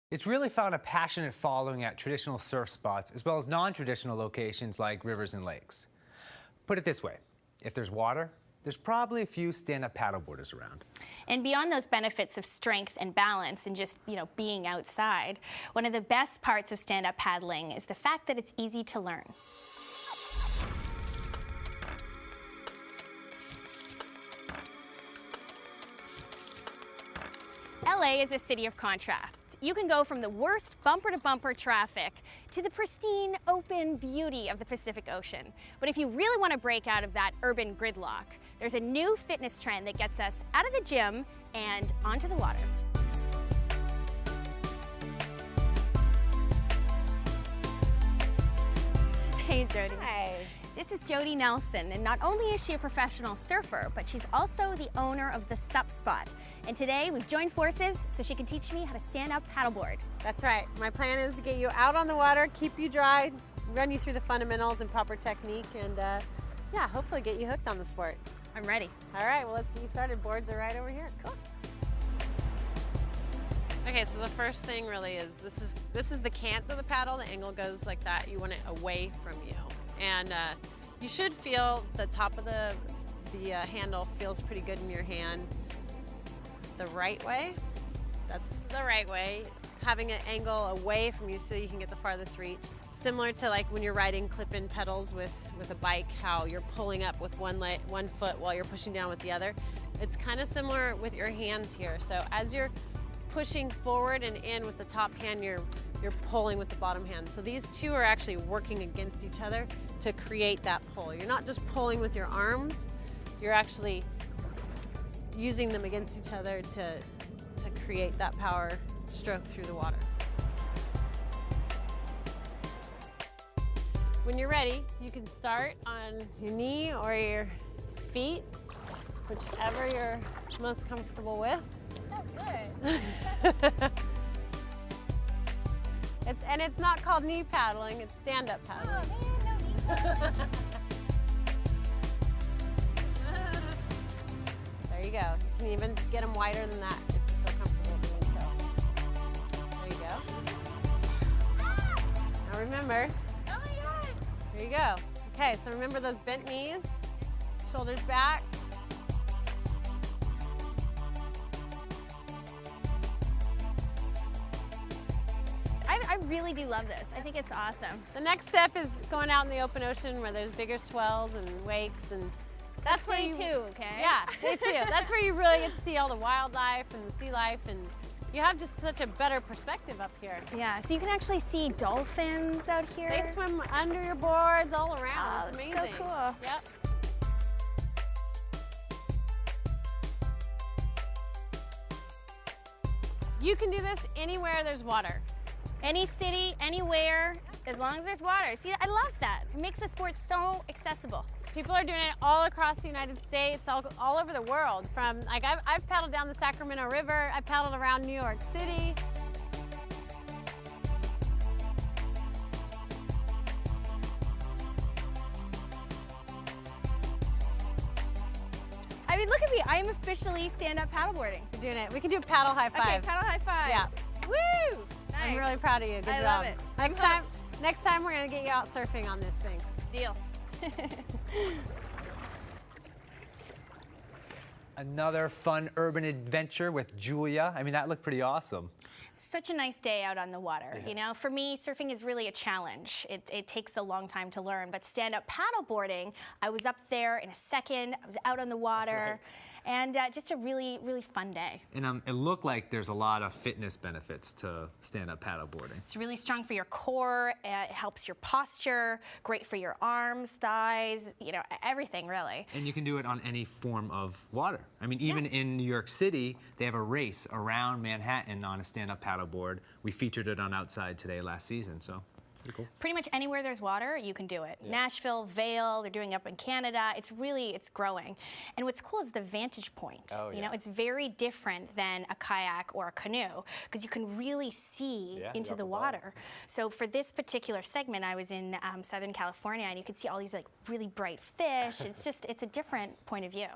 It's really found a passionate following at traditional surf spots as well as non-traditional locations like rivers and lakes. Put it this way, if there's water, there's probably a few stand-up paddleboarders around. And beyond those benefits of strength and balance and just, being outside, one of the best parts of stand-up paddling is the fact that it's easy to learn. LA is a city of contrasts. You can go from the worst bumper-to-bumper traffic to the pristine, open beauty of the Pacific Ocean. But if you really want to break out of that urban gridlock, there's a new fitness trend that gets us out of the gym and onto the water. Hey, Jodie. Hi. This is Jodie Nelson, and not only is she a professional surfer, but she's also the owner of the SUP Spot. And today we've joined forces so she can teach me how to stand up paddleboard. That's right. My plan is to get you out on the water, keep you dry, run you through the fundamentals and proper technique, and yeah, hopefully get you hooked on the sport. I'm ready. All right, well, let's get you started. Boards are right over here. Cool. Okay, so the first thing really is this is the cant of the paddle. The angle goes like that. You want it away from you. And you should feel the top of the handle feels pretty good in your hand. The right way, that's the right way. Having an angle away from you so you can get the farthest reach. Similar to like when you're riding clip-in pedals with a bike, how you're pulling up with one foot while you're pushing down with the other. It's kind of similar with your hands here. So as you're pushing forward and in with the top hand, you're pulling with the bottom hand. So these two are actually working against each other to create that pull. You're not just pulling with your arms, you're actually using them against each other to create that power stroke through the water. When you're ready, you can start on your knee or your feet, whichever you're most comfortable with. That's good. It's not called knee paddling, it's stand-up paddling. Oh, man, There you go. You can even get them wider than that if you feel comfortable doing so. There you go. Now remember. Oh my God. There you go. Okay, so remember those bent knees, shoulders back. I really do love this. I think it's awesome. The next step is going out in the open ocean where there's bigger swells and wakes, and that's where day you, two, okay? Yeah, day two. That's where you really get to see all the wildlife and the sea life, and you have just such a better perspective up here. Yeah, so you can actually see dolphins out here. They swim under your boards all around. Oh, it's amazing. so cool. Yep. You can do this anywhere there's water. Any city, anywhere, as long as there's water. See, I love that. It makes the sport so accessible. People are doing it all across the United States, all over the world. From, like, I've paddled down the Sacramento River, I paddled around New York City. I mean, look at me. I am officially stand-up paddleboarding. We're doing it. We can do a paddle high five. Okay, paddle high five. Yeah. Woo! Nice. I'm really proud of you. Good I job. love it. Next time we're gonna get you out surfing on this thing. Deal. Another fun urban adventure with Julia. I mean, that looked pretty awesome. Such a nice day out on the water. Yeah. For me, surfing is really a challenge. It takes a long time to learn, but stand-up paddleboarding, I was up there in a second. I was out on the water. Right. And just a really, really fun day. And it looked like there's a lot of fitness benefits to stand-up paddleboarding. It's really strong for your core. It helps your posture. Great for your arms, thighs. Everything really. And you can do it on any form of water. I mean, even in New York City, they have a race around Manhattan on a stand-up paddleboard. We featured it on OutsideToday last season, so. Cool. Pretty much anywhere there's water, you can do it. Yeah. Nashville, Vail, they're doing it up in Canada. It's growing. And what's cool is the vantage point. Oh, yeah. It's very different than a kayak or a canoe because you can really see into the water. So for this particular segment, I was in Southern California, and you could see all these like really bright fish. It's a different point of view.